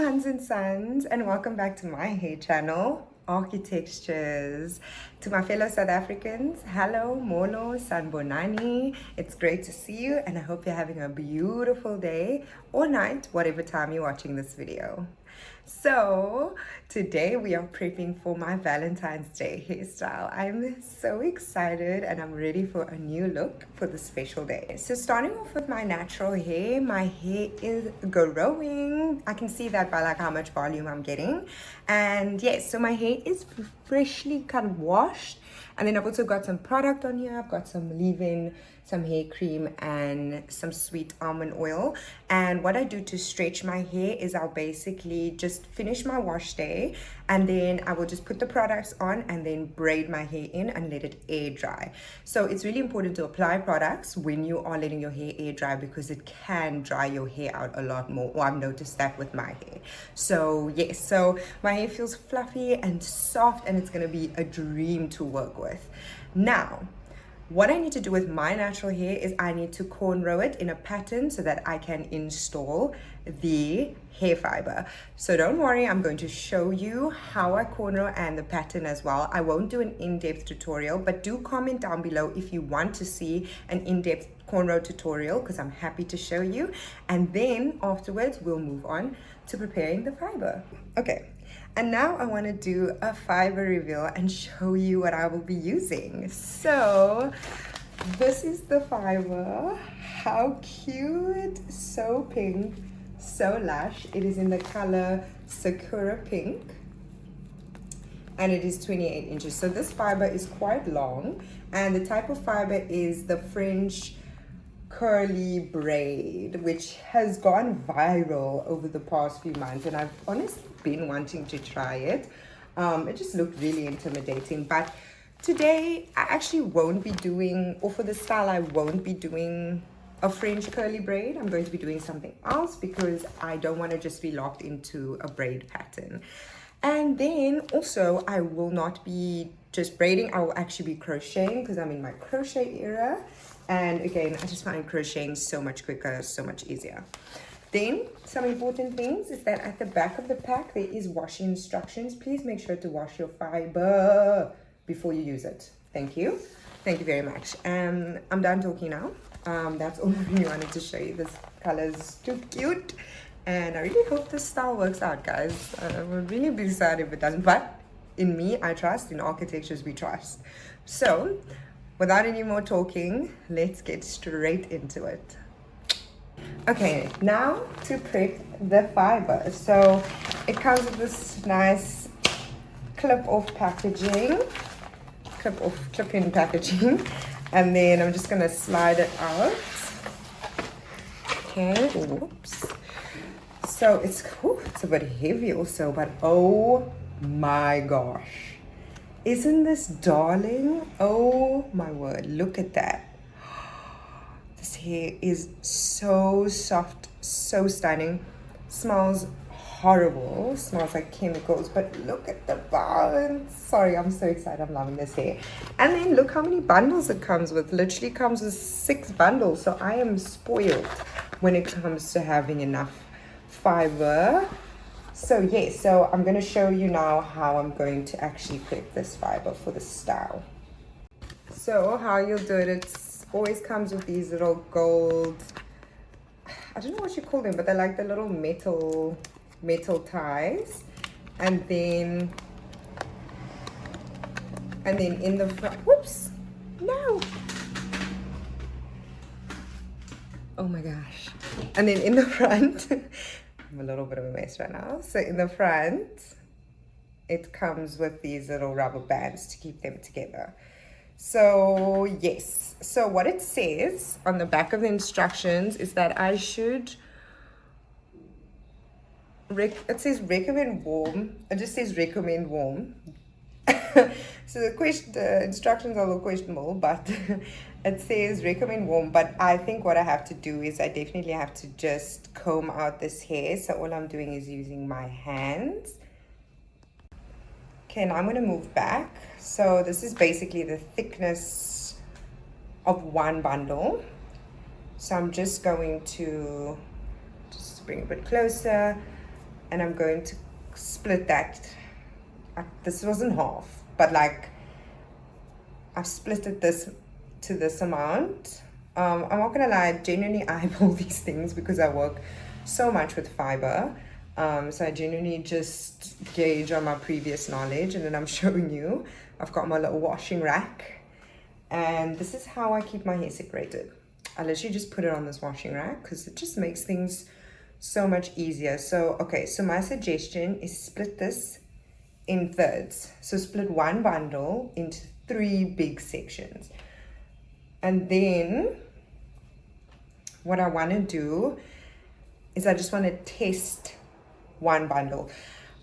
huns and sons, and welcome back to my hair channel, Architectures. To my fellow South Africans, hello, molo, sanbonani. It's great to see you, and I hope you're having a beautiful day or night, whatever time you're watching this video. So today we are prepping for my Valentine's Day hairstyle. I'm so excited and I'm ready for a new look for the special day. So starting off with my natural hair, my hair is growing. I can see that by like how much volume I'm getting. And yes, so my hair is freshly kind of washed. And then I've also got some product on here. I've got some leave-in, some hair cream, and some sweet almond oil. And what I do to stretch my hair is I'll basically just finish my wash day, and then I will just put the products on and then braid my hair in and let it air dry. So it's really important to apply products when you are letting your hair air dry, because it can dry your hair out a lot more. Or I've noticed that with my hair. So yes, so my hair feels fluffy and soft, and it's gonna be a dream to work with. Now, what I need to do with my natural hair is I need to cornrow it in a pattern so that I can install the hair fiber. So don't worry, I'm going to show you how I cornrow and the pattern as well. I won't do an in-depth tutorial, but do comment down below if you want to see an in-depth cornrow tutorial, because I'm happy to show you. And then afterwards, we'll move on to preparing the fiber. Okay. And now I want to do a fiber reveal and show you what I will be using. So this is the fiber. How cute, so pink, so lush. It is in the color Sakura Pink, and it is 28 inches. So this fiber is quite long, and the type of fiber is the French curly braid, which has gone viral over the past few months, and I've honestly been wanting to try it. It just looked really intimidating, but today I actually won't be doing, or for the style I won't be doing a French curly braid. I'm going to be doing something else because I don't want to just be locked into a braid pattern. And then also I will not be just braiding, I will actually be crocheting because I'm in my crochet era. And again, I just find crocheting so much quicker, so much easier. Then some important things is that at the back of the pack, there is washing instructions. Please make sure to wash your fiber before you use it. Thank you. Thank you very much. I'm done talking now. That's all I really wanted to show you. This color is too cute. And I really hope this style works out, guys. I would really be sad if it doesn't. But in me, I trust. In Architectures, we trust. So without any more talking, let's get straight into it. Okay, now to prep the fiber. So it comes with this nice clip-off packaging, clip-in packaging, and then I'm just gonna slide it out. Okay, whoops. So it's a bit heavy also, but oh my gosh. Isn't this darling? Oh my word, look at that. This hair is so soft, so stunning. Smells horrible, smells like chemicals, but look at the buns. Sorry, I'm so excited, I'm loving this hair. And then look how many bundles it comes with. Literally comes with 6 bundles, so I am spoiled when it comes to having enough fiber. So yes, so I'm going to show you now how I'm going to actually prep this fiber for the style. So how you'll do it, it's always comes with these little gold, I don't know what you call them, but they're like the little metal ties. And then in the front, whoops, no. Oh my gosh. And then in the front, I'm a little bit of a mess right now. So in the front, it comes with these little rubber bands to keep them together. So yes, so what it says on the back of the instructions is that I should, it says recommend warm, it just says recommend warm. So the instructions are a little questionable, but it says recommend warm. But I think what I have to do is I definitely have to just comb out this hair. So all I'm doing is using my hands. Okay, now I'm going to move back. So this is basically the thickness of one bundle. So I'm just going to just bring it a bit closer. and I'm going to split that. This wasn't half, but like I've split it this to this amount. I'm not gonna lie, I genuinely eyeball these things because I work so much with fiber. So I genuinely just gauge on my previous knowledge, and then I'm showing you. I've got my little washing rack, and this is how I keep my hair separated. I literally just put it on this washing rack because it just makes things so much easier. So okay, so my suggestion is split this in thirds. So split one bundle into 3 big sections, and then what I want to do is I just want to test one bundle.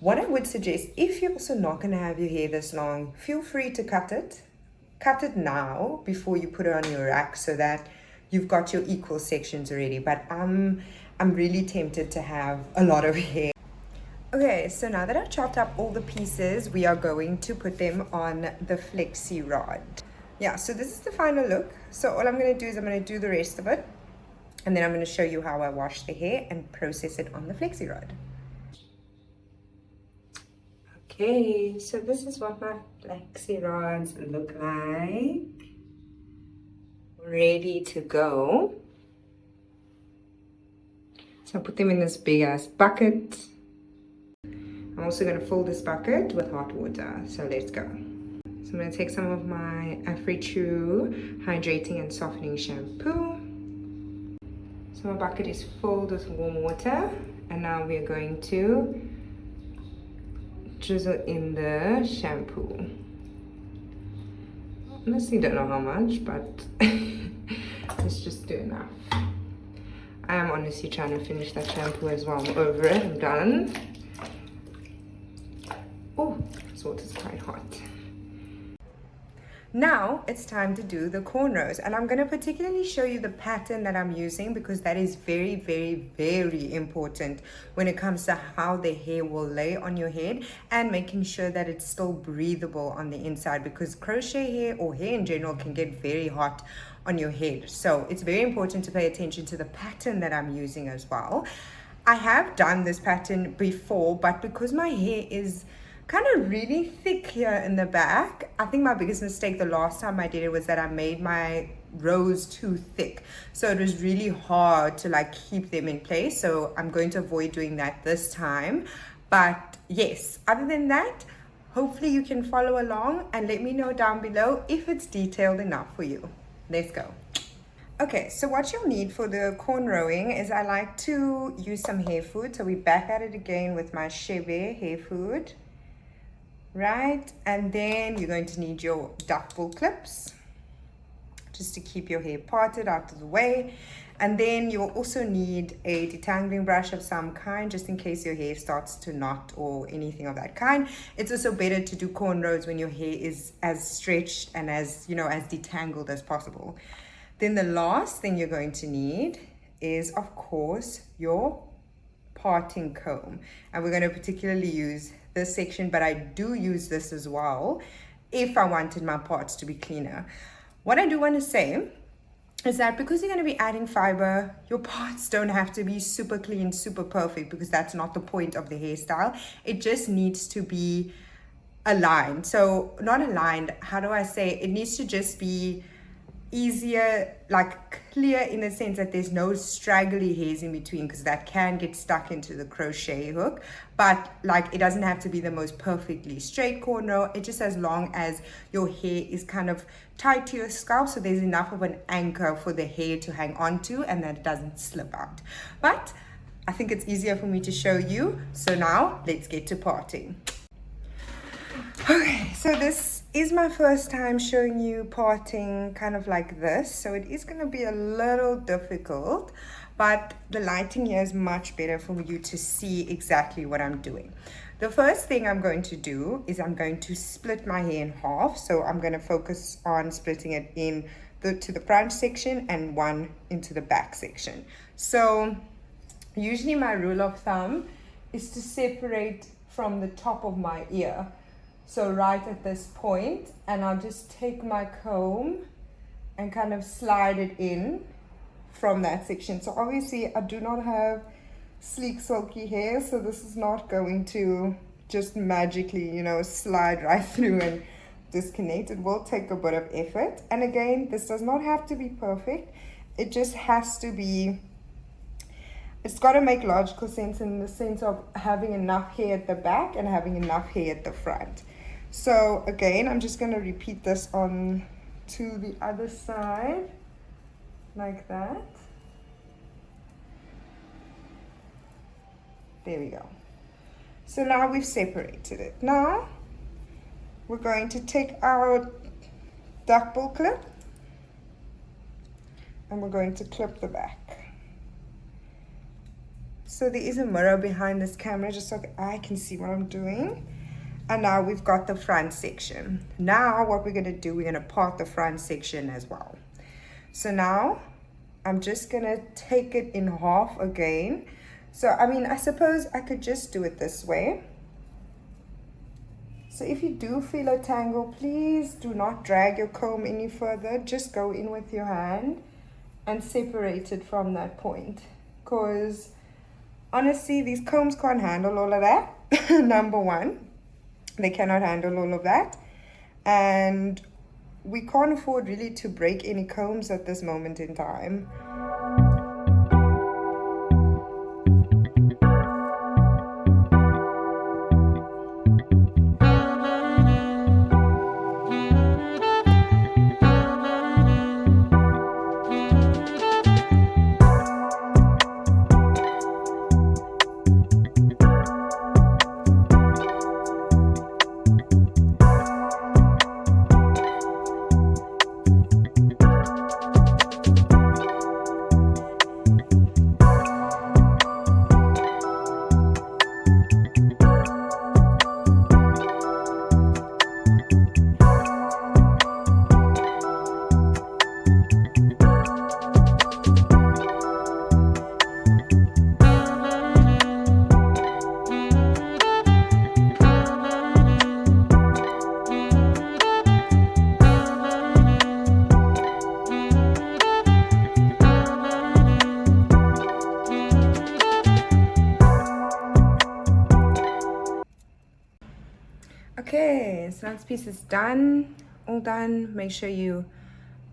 What I would suggest, if you're also not going to have your hair this long, feel free to cut it now before you put it on your rack so that you've got your equal sections already. But I'm really tempted to have a lot of hair. Okay, so now that I've chopped up all the pieces, we are going to put them on the flexi rod. Yeah, so this is the final look. So all I'm going to do is I'm going to do the rest of it, and then I'm going to show you how I wash the hair and process it on the flexi rod. Okay, so this is what my flexi rods look like. Ready to go. So I'll put them in this big ass bucket. I'm also going to fill this bucket with hot water. So let's go. So I'm going to take some of my AfriTrue hydrating and softening shampoo. So my bucket is filled with warm water, and now we are going to drizzle in the shampoo. Honestly, don't know how much, but let's just do enough. I am honestly trying to finish that shampoo as well. I'm over it. I'm done. Oh, this water's quite hot. Now it's time to do the cornrows, and I'm going to particularly show you the pattern that I'm using because that is very, very, very important when it comes to how the hair will lay on your head and making sure that it's still breathable on the inside, because crochet hair or hair in general can get very hot on your head. So it's very important to pay attention to the pattern that I'm using as well. I have done this pattern before, but because my hair is kind of really thick here in the back, I think my biggest mistake the last time I did it was that I made my rows too thick, so it was really hard to like keep them in place. So I'm going to avoid doing that this time. But yes, other than that, hopefully you can follow along and let me know down below if it's detailed enough for you. Let's go. Okay, so what you'll need for the cornrowing is I like to use some hair food. So we're back at it again with my Cheve hair food. Right, and then you're going to need your duckbill clips just to keep your hair parted out of the way. And then you'll also need a detangling brush of some kind, just in case your hair starts to knot or anything of that kind. It's also better to do cornrows when your hair is as stretched and as, you know, as detangled as possible. Then the last thing you're going to need is, of course, your parting comb. And we're going to particularly use this section, but I do use this as well if I wanted my parts to be cleaner. What I do want to say is that because you're going to be adding fiber, your parts don't have to be super clean, super perfect, because that's not the point of the hairstyle. It just needs to be aligned. So not aligned, how do I say? It needs to just be easier, like clear, in the sense that there's no straggly hairs in between, because that can get stuck into the crochet hook. But like, it doesn't have to be the most perfectly straight cornrow. It just, as long as your hair is kind of tight to your scalp, so there's enough of an anchor for the hair to hang on to and that it doesn't slip out. But I think it's easier for me to show you, so now let's get to parting. Okay, so this is my first time showing you parting kind of like this, so it is going to be a little difficult, but the lighting here is much better for you to see exactly what I'm doing. The first thing I'm going to do is I'm going to split my hair in half. So I'm going to focus on splitting it in to the front section and one into the back section. So usually my rule of thumb is to separate from the top of my ear. So right at this point, and I'll just take my comb and kind of slide it in from that section. So obviously I do not have sleek silky hair, so this is not going to just magically, you know, slide right through and disconnect. It will take a bit of effort, and again, this does not have to be perfect. It just has to be, it's got to make logical sense in the sense of having enough hair at the back and having enough hair at the front. So again, I'm just going to repeat this on to the other side like that. There we go. So now we've separated it. Now we're going to take our duckbill clip and we're going to clip the back. So there is a mirror behind this camera just so I can see what I'm doing. And now we've got the front section. Now what we're going to do, we're going to part the front section as well. So now I'm just going to take it in half again. So I mean, I suppose I could just do it this way. So if you do feel a tangle, please do not drag your comb any further. Just go in with your hand and separate it from that point. Because honestly, these combs can't handle all of that. Number one, they cannot handle all of that. And we can't afford really to break any combs at this moment in time. Okay, so this piece is done, all done. Make sure you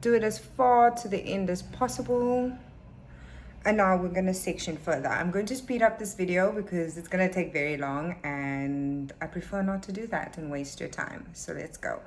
do it as far to the end as possible. And now we're going to section further. I'm going to speed up this video because it's going to take very long and I prefer not to do that and waste your time. So let's go.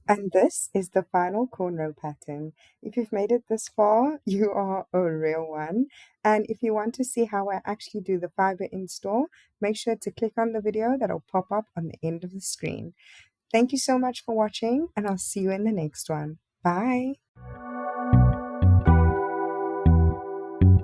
And this is the final cornrow pattern. If you've made it this far, you are a real one. And if you want to see how I actually do the fiber install, make sure to click on the video that'll pop up on the end of the screen. Thank you so much for watching, and I'll see you in the next one. Bye!